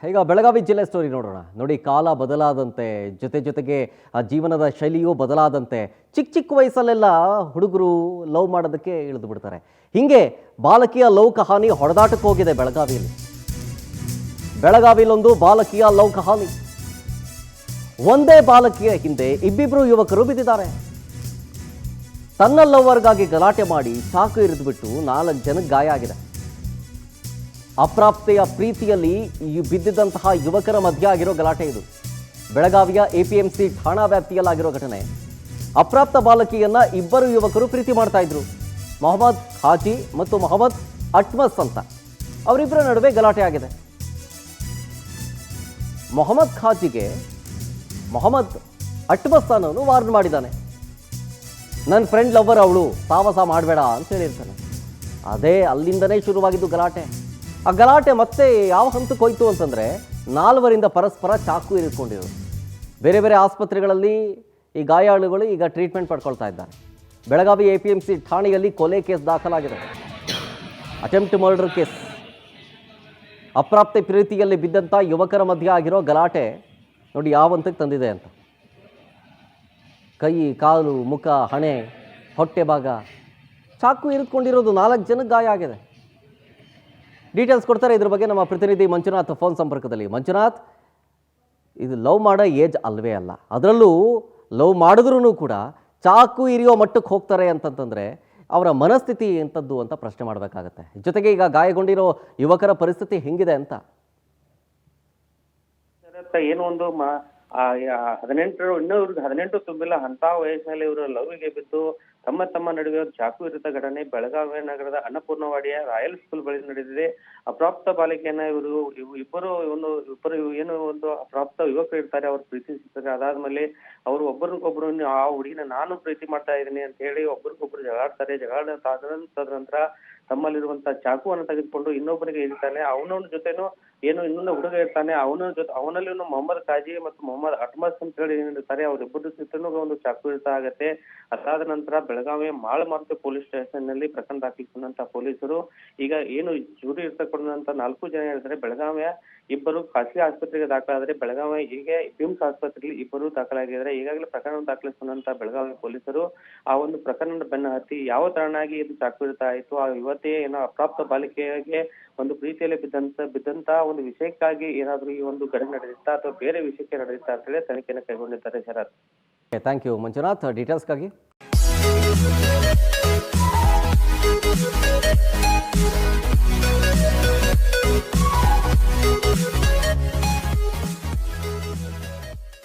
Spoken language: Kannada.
ಈಗ ಬೆಳಗಾವಿ ಜಿಲ್ಲೆ ಸ್ಟೋರಿ ನೋಡೋಣ. ನೋಡಿ, ಕಾಲ ಬದಲಾದಂತೆ ಜೊತೆಗೆ ಆ ಜೀವನದ ಶೈಲಿಯೂ ಬದಲಾದಂತೆ ಚಿಕ್ಕ ವಯಸ್ಸಲ್ಲೆಲ್ಲ ಹುಡುಗರು ಲವ್ ಮಾಡೋದಕ್ಕೆ ಇಳಿದು ಬಿಡ್ತಾರೆ. ಹಿಂಗೆ ಬಾಲಕಿಯ ಲವ್ ಕಹಾನಿ ಹೊಡೆದಾಟಕ್ಕೆ ಹೋಗಿದೆ ಬೆಳಗಾವಿಲೊಂದು ಬಾಲಕಿಯ ಲವ್ ಕಹಾನಿ. ಒಂದೇ ಬಾಲಕಿಯ ಹಿಂದೆ ಇಬ್ಬಿಬ್ರು ಯುವಕರು ಬಿದ್ದಿದ್ದಾರೆ. ತನ್ನ ಲವ್ವರ್ಗಾಗಿ ಗಲಾಟೆ ಮಾಡಿ ಚಾಕು ಇರಿದುಬಿಟ್ಟು 4 ಜನಕ್ಕೆ ಗಾಯ ಆಗಿದೆ. ಅಪ್ರಾಪ್ತೆಯ ಪ್ರೀತಿಯಲ್ಲಿ ಬಿದ್ದಿದ್ದಂತಹ ಯುವಕರ ಮಧ್ಯೆ ಆಗಿರೋ ಗಲಾಟೆ ಇದು. ಬೆಳಗಾವಿಯ ಎಪಿಎಂಸಿ ಠಾಣಾ ವ್ಯಾಪ್ತಿಯಲ್ಲಾಗಿರೋ ಘಟನೆ. ಅಪ್ರಾಪ್ತ ಬಾಲಕಿಯನ್ನ ಇಬ್ಬರು ಯುವಕರು ಪ್ರೀತಿ ಮಾಡ್ತಾ ಇದ್ರು. ಮೊಹಮ್ಮದ್ ಹಾಜಿ ಮತ್ತು ಮೊಹಮ್ಮದ್ ಅಟ್ಮಸ್ ಅಂತ ಅವರಿಬ್ಬರ ನಡುವೆ ಗಲಾಟೆ ಆಗಿದೆ. ಮೊಹಮ್ಮದ್ ಖಾಜಿಗೆ ಮೊಹಮ್ಮದ್ ಅಟ್ಮಸ್ ಅನ್ನೋನು ವಾರ್ನ್ ಮಾಡಿದ್ದಾನೆ. ನನ್ನ ಫ್ರೆಂಡ್ ಲವ್ವರ್ ಅವಳು, ಸಾವಸ ಮಾಡಬೇಡ ಅಂತ ಹೇಳಿರ್ತಾನೆ. ಅದೇ ಅಲ್ಲಿಂದನೇ ಶುರುವಾಗಿದ್ದು ಗಲಾಟೆ. ಆ ಗಲಾಟೆ ಮತ್ತೆ ಯಾವ ಹಂತಕ್ಕೆ ಹೋಯ್ತು ಅಂತಂದರೆ 4 ಪರಸ್ಪರ ಚಾಕು ಇರಿದುಕೊಂಡಿರೋದು. ಬೇರೆ ಆಸ್ಪತ್ರೆಗಳಲ್ಲಿ ಈ ಗಾಯಾಳುಗಳು ಈಗ ಟ್ರೀಟ್ಮೆಂಟ್ ಪಡ್ಕೊಳ್ತಾ ಇದ್ದಾರೆ. ಬೆಳಗಾವಿ ಎಪಿಎಂಸಿ ಠಾಣೆಯಲ್ಲಿ ಕೊಲೆ ಕೇಸ್ ದಾಖಲಾಗಿದೆ. Attempt murder case. ಅಪ್ರಾಪ್ತ ಪ್ರೀತಿಯಲ್ಲಿ ಬಿದ್ದಂಥ ಯುವಕರ ಮಧ್ಯೆ ಆಗಿರೋ ಗಲಾಟೆ ನೋಡಿ ಯಾವ ಹಂತಕ್ಕೆ ತಂದಿದೆ ಅಂತ. ಕೈ, ಕಾಲು, ಮುಖ, ಹಣೆ, ಹೊಟ್ಟೆ ಭಾಗ ಚಾಕು ಇರಿದುಕೊಂಡಿರೋದು. 4 ಜನಕ್ಕೆ ಗಾಯ ಆಗಿದೆ. ಡೀಟೇಲ್ಸ್ ಕೊಡ್ತಾರೆ ಇದ್ರ ಬಗ್ಗೆ ನಮ್ಮ ಪ್ರತಿನಿಧಿ ಮಂಜುನಾಥ್ ಫೋನ್ ಸಂಪರ್ಕದಲ್ಲಿ. ಮಂಜುನಾಥ್, ಇದು ಲವ್ ಮಾಡೋ ಏಜ್ ಅಲ್ವೇ ಅಲ್ಲ. ಅದರಲ್ಲೂ ಲವ್ ಮಾಡಿದ್ರೂ ಕೂಡ ಚಾಕು ಇರಿಯೋ ಮಟ್ಟಕ್ಕೆ ಹೋಗ್ತಾರೆ ಅಂತಂತಂದರೆ ಅವರ ಮನಸ್ಥಿತಿ ಎಂಥದ್ದು ಅಂತ ಪ್ರಶ್ನೆ ಮಾಡಬೇಕಾಗತ್ತೆ. ಜೊತೆಗೆ ಈಗ ಗಾಯಗೊಂಡಿರೋ ಯುವಕರ ಪರಿಸ್ಥಿತಿ ಹೆಂಗಿದೆ ಅಂತ. ಏನು ಒಂದು 18 ಇನ್ನೂ ಇವ್ರಿಗೆ 18 ತುಂಬಿಲ್ಲ ಅಂತ ವಯಸ್ಸಿನಲ್ಲಿ ಇವರು ಲವ್ಗೆ ಬಿದ್ದು ತಮ್ಮ ನಡುವೆ ಚಾಕು ಇರಿದ ಘಟನೆ ಬೆಳಗಾವಿ ನಗರದ ಅನ್ನಪೂರ್ಣವಾಡಿಯ ರಾಯಲ್ ಸ್ಕೂಲ್ ಬಳಿ ನಡೆದಿದೆ. ಅಪ್ರಾಪ್ತ ಬಾಲಿಕೆಯನ್ನ ಇಬ್ಬರು ಏನು ಒಂದು ಅಪ್ರಾಪ್ತ ಯುವಕರು ಇರ್ತಾರೆ, ಅವ್ರು ಪ್ರೀತಿಸಿರ್ತಾರೆ. ಅದಾದ್ಮೇಲೆ ಅವರು ಒಬ್ಬರಿಗೊಬ್ರು ಆ ಹುಡುಗಿನ ನಾನು ಪ್ರೀತಿ ಮಾಡ್ತಾ ಇದ್ದೀನಿ ಅಂತ ಹೇಳಿ ಒಬ್ರಿಗೊಬ್ರು ಜಗಾಡ್ತಾರೆ. ತದನಂತರ ತಮ್ಮಲ್ಲಿರುವಂತ ಚಾಕುವನ್ನು ತೆಗೆದುಕೊಂಡು ಇನ್ನೊಬ್ಬರಿಗೆ ಇರ್ತಾನೆ. ಅವನ ಜೊತೆನೂ ಏನು ಇನ್ನೊಂದು ಹುಡುಗ ಇರ್ತಾನೆ, ಅವನಲ್ಲಿ ಮೊಹಮ್ಮದ್ ಖಾಜಿ ಮತ್ತು ಮೊಹಮ್ಮದ್ ಅಟ್ಮಸ್ ಅಂತ ಹೇಳಿ ಏನಿರ್ತಾರೆ, ಅವರಿಬ್ಬರು ಜೊತೆನೂ ಒಂದು ಚಾಕು ಇರ್ತಾ ಆಗತ್ತೆ. ಅದಾದ ನಂತರ ಬೆಳಗಾವಿ ಮಾಳಮಾರುತಿ ಪೊಲೀಸ್ ಸ್ಟೇಷನ್ ನಲ್ಲಿ ಪ್ರಕರಣ ದಾಖಲಿಸಿದಂತ ಪೊಲೀಸರು ಈಗ ಏನು ಜೂರಿ ಇರ್ತಕ್ಕಂಥ 4 ಜನ ಇರ್ತಾರೆ. ಬೆಳಗಾವಿಯ ಇಬ್ಬರು ಖಾಸಗಿ ಆಸ್ಪತ್ರೆಗೆ ದಾಖಲಾದರೆ ಬೆಳಗಾವಿ ಹೀಗೆ ಬಿಮ್ಸ್ ಆಸ್ಪತ್ರೆಯಲ್ಲಿ ಇಬ್ಬರು ದಾಖಲಾಗಿದ್ದಾರೆ. ಈಗಾಗಲೇ ಪ್ರಕರಣ ದಾಖಲಿಸಿದಂತ ಬೆಳಗಾವಿ ಪೊಲೀಸರು ಆ ಒಂದು ಪ್ರಕರಣದ ಬೆನ್ನ ಹತ್ತಿ ಯಾವ ತರನಾಗಿ ಇದು ಚಾಕು ಇರ್ತಾ ಆಯ್ತು, ಆ ಯುವತಿಯ ಏನೋ ಅಪ್ರಾಪ್ತ ಬಾಲಿಕೆಗೆ ಒಂದು ಪ್ರೀತಿಯಲ್ಲಿ ಬಿದ್ದಂತ ಒಂದು ವಿಷಯಕ್ಕಾಗಿ ಏನಾದ್ರೂ ಈ ಒಂದು ಘಟನೆ ನಡೆದಿತ್ತಾ ಅಥವಾ ಬೇರೆ ವಿಷಯಕ್ಕೆ ನಡೆದಿತ್ತಾ ಅಂತ ಹೇಳಿ ತನಿಖೆಯನ್ನು ಕೈಗೊಂಡಿದ್ದಾರೆ. ಶರತ್, ಥ್ಯಾಂಕ್ ಯು ಮಂಜುನಾಥ್ ಡೀಟೇಲ್ಸ್ಗಾಗಿ.